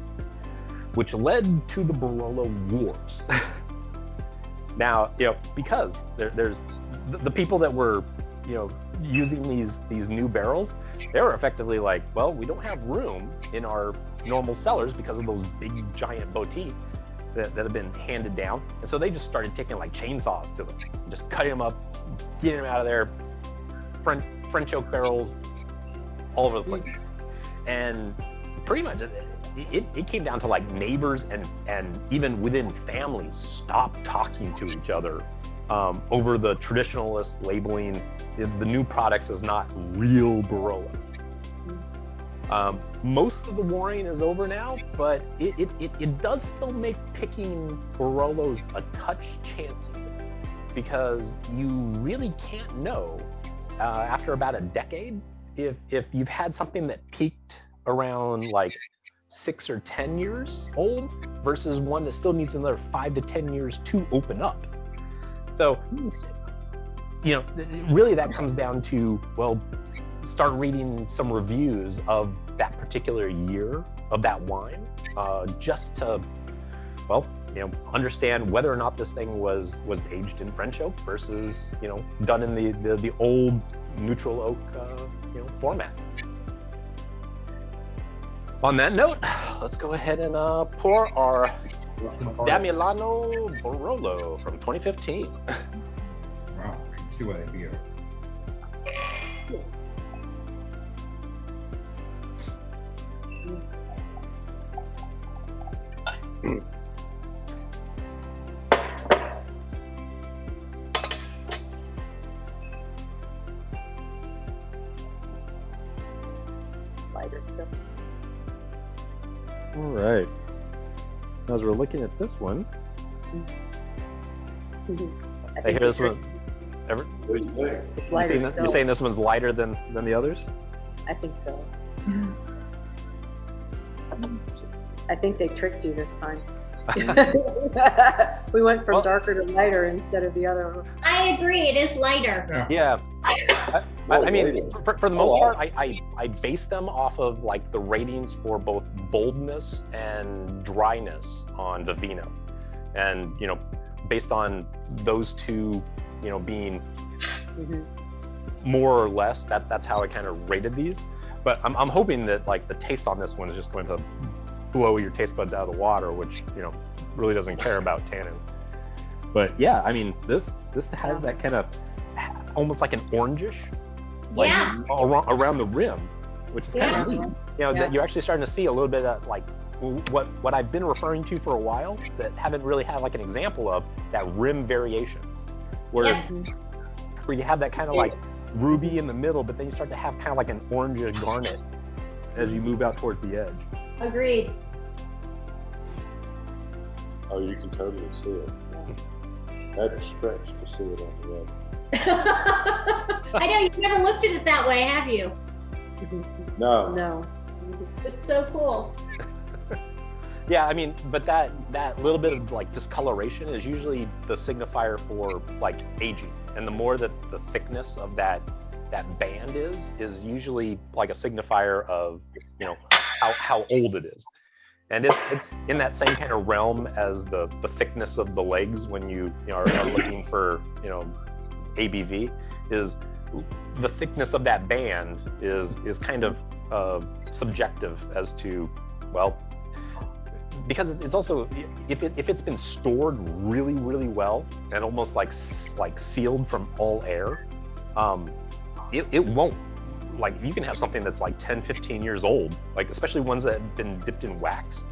which led to the Barolo Wars. Now, because there's the people that were, using these new barrels, they were effectively like, well, we don't have room in our normal cellars because of those big giant botti that have been handed down. And so they just started taking like chainsaws to them, just cutting them up, getting them out of there, French oak barrels all over the place. And pretty much it came down to like neighbors and even within families stopped talking to each other over the traditionalist labeling the new products as not real Barolo. Most of the warring is over now, but it does still make picking Barolos a touch chancy, because you really can't know after about a decade if you've had something that peaked around like 6 or 10 years old versus one that still needs another 5 to 10 years to open up. So, really that comes down to, well, start reading some reviews of that particular year of that wine, just to, well, understand whether or not this thing was aged in French oak versus done in the old neutral oak format. On that note, let's go ahead and pour our Damilano Barolo from 2015. Wow, I can see why that'd be a lighter stuff. All right. As we're looking at this one, I hear this one. What do you think? It's lighter You're still. saying this one's lighter than the others? I think so. I think they tricked you this time. We went from darker to lighter instead of the other one. I agree, it is lighter. Yeah. I mean, for the most part, I base them off of like the ratings for both boldness and dryness on the Vino, and based on those two, being more or less, that's how I kind of rated these. But I'm hoping that like the taste on this one is just going to blow your taste buds out of the water, which really doesn't care about tannins. But yeah, I mean, this has that kind of almost like an orangish, like around the rim, which is kind of neat. That you're actually starting to see a little bit of like what I've been referring to for a while, that haven't really had like an example of that rim variation, where you have that kind of like ruby in the middle, but then you start to have kind of like an orangish garnet as you move out towards the edge. Agreed. Oh, you can totally see it. I had to stretch to see it on the web. I know, you've never looked at it that way, have you? No. No. It's so cool. Yeah, I mean, but that little bit of like discoloration is usually the signifier for like aging, and the more that the thickness of that band is usually like a signifier of how old it is. And it's in that same kind of realm as the thickness of the legs when you are looking for ABV. Is the thickness of that band is kind of subjective as to, well, because it's also, if it's been stored really, really well and almost like sealed from all air, it won't, like, you can have something that's like 10, 15 years old, like especially ones that have been dipped in wax.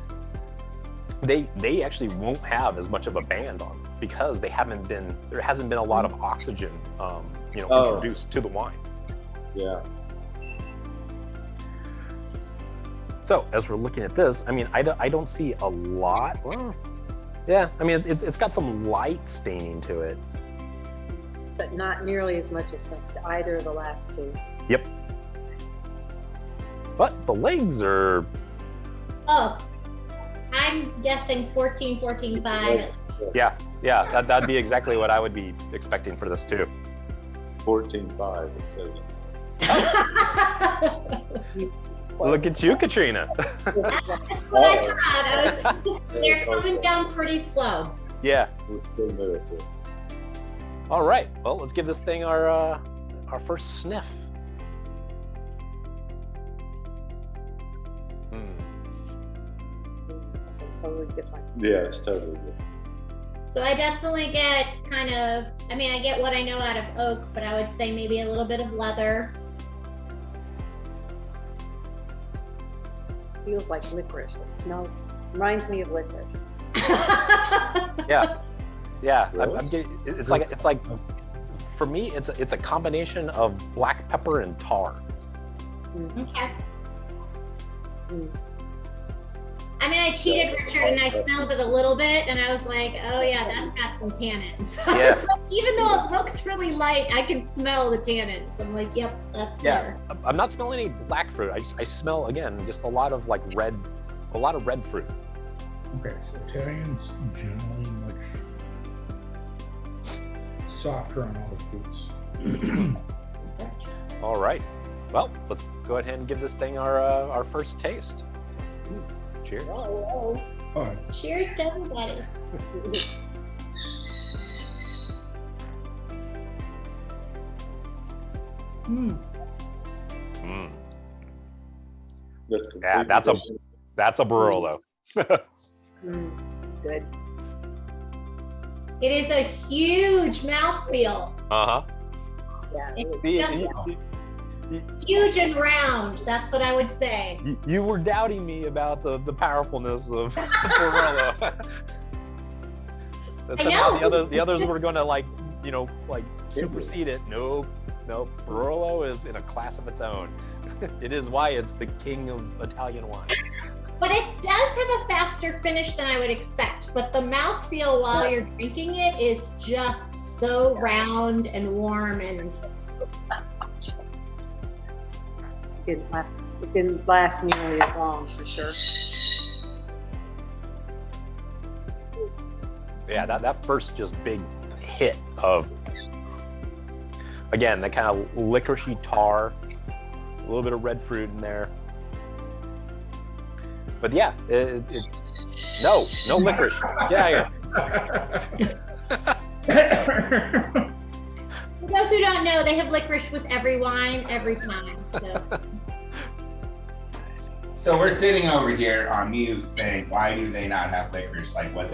They actually won't have as much of a band on them because there hasn't been a lot of oxygen introduced to the wine. Yeah. So as we're looking at this, I mean, I don't see a lot. Well, yeah, I mean, it's got some light staining to it. But not nearly as much as either of the last two. Yep. But the legs are... Oh, I'm guessing 14, 14.5. Yeah, that'd be exactly what I would be expecting for this too. 14.5, it says. Look at you, Katrina. That's what I thought. They're coming down pretty slow. Yeah. We're still there too. All right. Well, let's give this thing our first sniff. Something totally different. Yeah, it's totally different. So I definitely get kind of, I mean, I get what I know out of oak, but I would say maybe a little bit of leather. Feels like licorice. It reminds me of licorice. Yeah. Really? I'm getting, it's like for me, it's a combination of black pepper and tar. Okay. I mean, I cheated Richard and I smelled it a little bit and I was like, oh yeah, that's got some tannins. Yeah. So even though it looks really light, I can smell the tannins. I'm like, yep, that's there. I'm not smelling any black fruit. I smell, again, just a lot of red fruit. Okay, so Italians generally much softer on all the fruits. All right. Well, let's go ahead and give this thing our first taste. Cheers. All right. Cheers to everybody. Mm. Yeah, that's a Barolo. Good. It is a huge mouthfeel. Uh-huh. Yeah. It's just huge and round. That's what I would say. You were doubting me about the powerfulness of Barolo. That somehow the others were going to like supersede it. No, Barolo is in a class of its own. It is why it's the king of Italian wine. But it does have a faster finish than I would expect. But the mouthfeel while you're drinking it is just so round and warm and. It didn't last nearly as long, for sure. Yeah, that first just big hit of, again, that kind of licoricey tar, a little bit of red fruit in there. But yeah, no licorice. Get out of here. For those who don't know, they have licorice with every wine, every time. So we're sitting over here on mute saying, why do they not have licorice? Like what?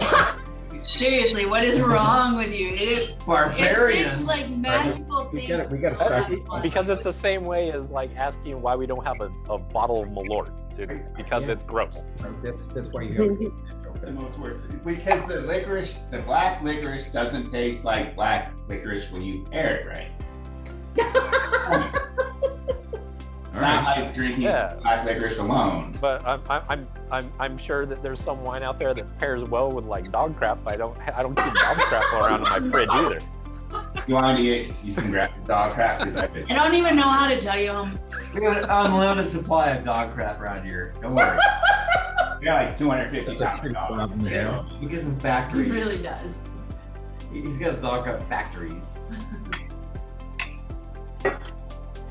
Seriously, what is wrong with you? Barbarians. It's like magical We things. gotta stop. Because it's the same way as like asking why we don't have a bottle of Malort. Because it's gross. That's why you The most worst because the licorice, the black licorice, doesn't taste like black licorice when you pair it right. It's not like drinking black licorice alone. But I'm sure that there's some wine out there that pairs well with like dog crap. I don't keep dog crap around in my fridge either. You want to get you some dog crap? I don't even know how to tell you. We got an unlimited supply of dog crap around here. Don't worry. We got like 250,000 dollars. He gives them He factories. really does. He's got dog crap factories.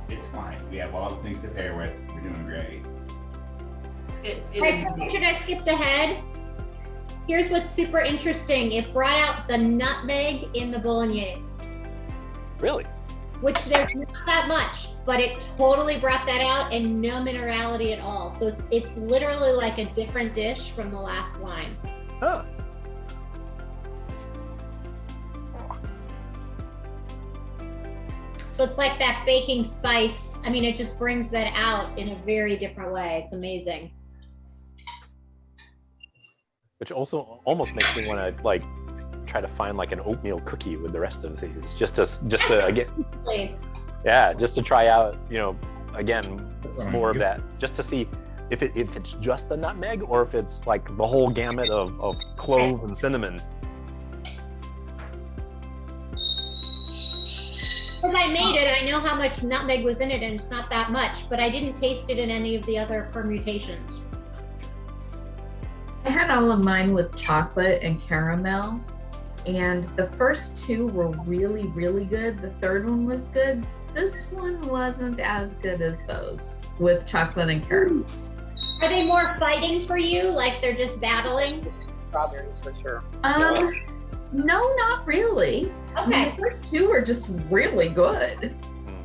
It's fine. We have all the things to pair with. We're doing great. Right, so picture I skipped ahead. Here's what's super interesting. It brought out the nutmeg in the bolognaise. Really? Which there's not that much, but it totally brought that out and no minerality at all. So it's literally like a different dish from the last wine. Huh. So it's like that baking spice. I mean, it just brings that out in a very different way. It's amazing. Which also almost makes me want to like try to find like an oatmeal cookie with the rest of these, just to again, yeah, just to try out, again, more of that, just to see if it's just the nutmeg or if it's like the whole gamut of clove and cinnamon. When I made it, I know how much nutmeg was in it, and it's not that much, but I didn't taste it in any of the other permutations. I had all of mine with chocolate and caramel, and the first two were really, really good. The third one was good. This one wasn't as good as those with chocolate and caramel. Are they more fighting for you? Like they're just battling? Strawberries for sure. No, not really. Okay. The first two were just really good.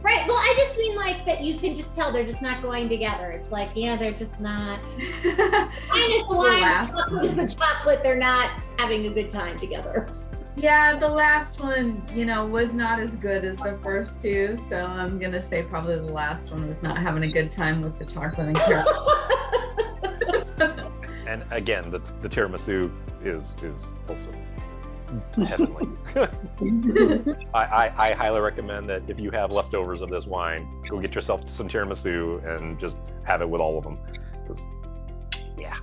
Right. Well, I just mean like that you can just tell they're just not going together. It's like, yeah, they're just not. Wine is wine, chocolate is the chocolate. They're not having a good time together. Yeah, the last one, was not as good as the first two. So I'm going to say probably the last one was not having a good time with the chocolate and caramel. And again, the tiramisu is also heavenly. I highly recommend that if you have leftovers of this wine, go get yourself some tiramisu and just have it with all of them. Because, yeah.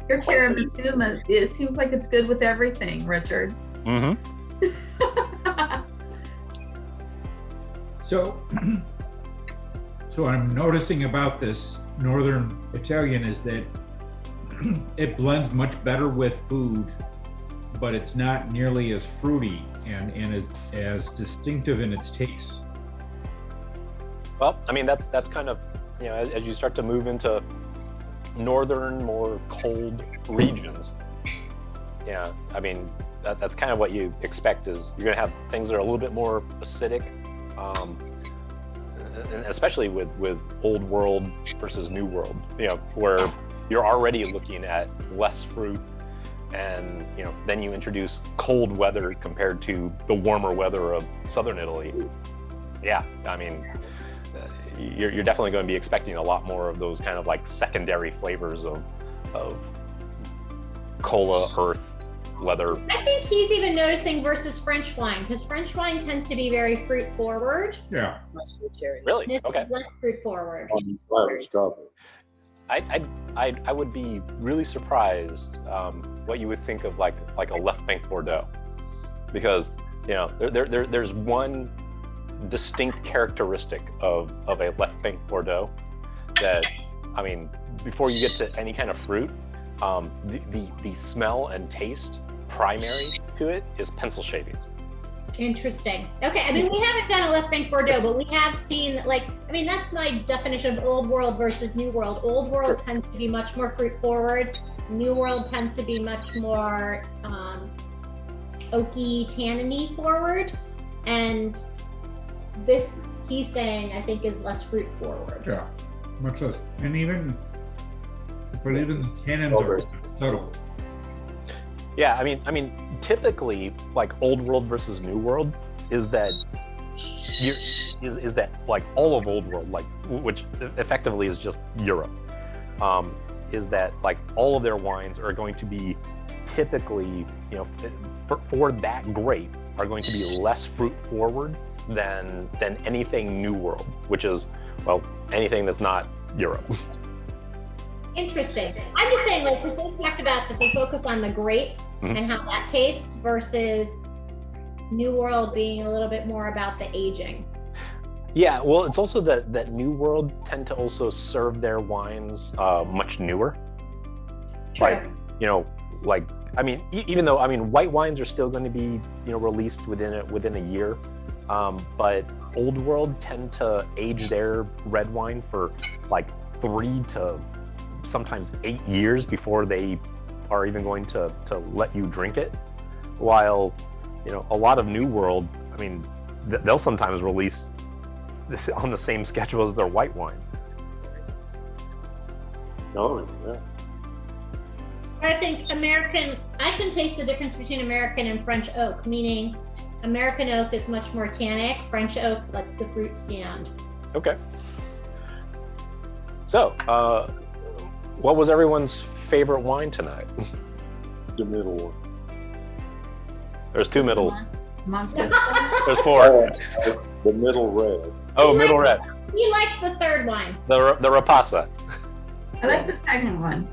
Your tiramisu, it seems like it's good with everything, Richard. Mm-hmm. So what I'm noticing about this Northern Italian is that it blends much better with food, but it's not nearly as fruity and as distinctive in its taste. Well, I mean, that's kind of you know, as you start to move into northern, more cold regions, yeah, I mean, that's kind of what you expect is you're going to have things that are a little bit more acidic, and especially with old world versus new world, you know, where you're already looking at less fruit, and you know, then you introduce cold weather compared to the warmer weather of southern Italy. Yeah, I mean, you're definitely going to be expecting a lot more of those kind of like secondary flavors of cola, earth, leather. I think he's even noticing versus French wine, because French wine tends to be very fruit forward. Yeah. Really? This Okay. is less fruit forward. Strawberry. I would be really surprised what you would think of like a left bank Bordeaux, because you know there's one distinct characteristic of a left bank Bordeaux that, I mean, before you get to any kind of fruit, the smell and taste primary to it is pencil shavings. Interesting. Okay, I mean, we haven't done a left bank Bordeaux, but we have seen, like, I mean, that's my definition of old world versus new world. Old world tends to be much more fruit forward. New world tends to be much more oaky, tanniny forward. And this, he's saying, I think, is less fruit forward. Yeah, much less. And even the tannins are subtle. Yeah, I mean, typically, like old world versus new world is that is that like all of old world, like, which effectively is just Europe, is that like all of their wines are going to be typically, you know, for that grape are going to be less fruit forward than anything new world, which is, well, anything that's not Europe. Interesting. I'm just saying, like, because they talked about that they focus on the grape and how that tastes versus New World being a little bit more about the aging. Yeah, well, it's also that New World tend to also serve their wines much newer. True. Like, you know, like, I mean, even though, I mean, white wines are still going to be, you know, released within a year, but Old World tend to age their red wine for like 3 to sometimes 8 years before they are even going to let you drink it. While, you know, a lot of New World, I mean, they'll sometimes release on the same schedule as their white wine. Oh, yeah. I think I can taste the difference between American and French oak, meaning American oak is much more tannic, French oak lets the fruit stand. Okay. So, what was everyone's favorite wine tonight? The middle one. There's 2 middles. Montepulciano. There's 4. The middle red. Oh, middle red. He liked the third wine. The Ripassa. I like the second one.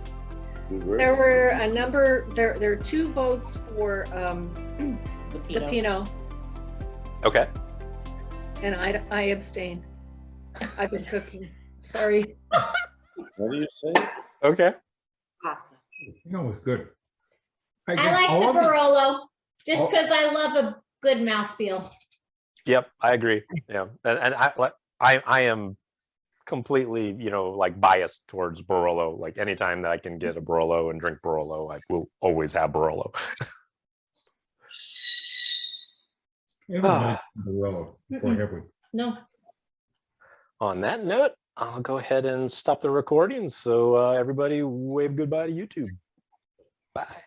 There were a number, there are 2 votes for the Pinot, Okay. and I abstain. I've been cooking, sorry. What do you say? Okay. No, it was good. I like all the of these- Barolo, just all- because I love a good mouthfeel. Yep, I agree. Yeah, and I am completely, you know, like biased towards Barolo. Like anytime that I can get a Barolo and drink Barolo, I will always have Barolo. We haven't had Barolo before, have we? No. On that note, I'll go ahead and stop the recording. So everybody wave goodbye to YouTube. Bye.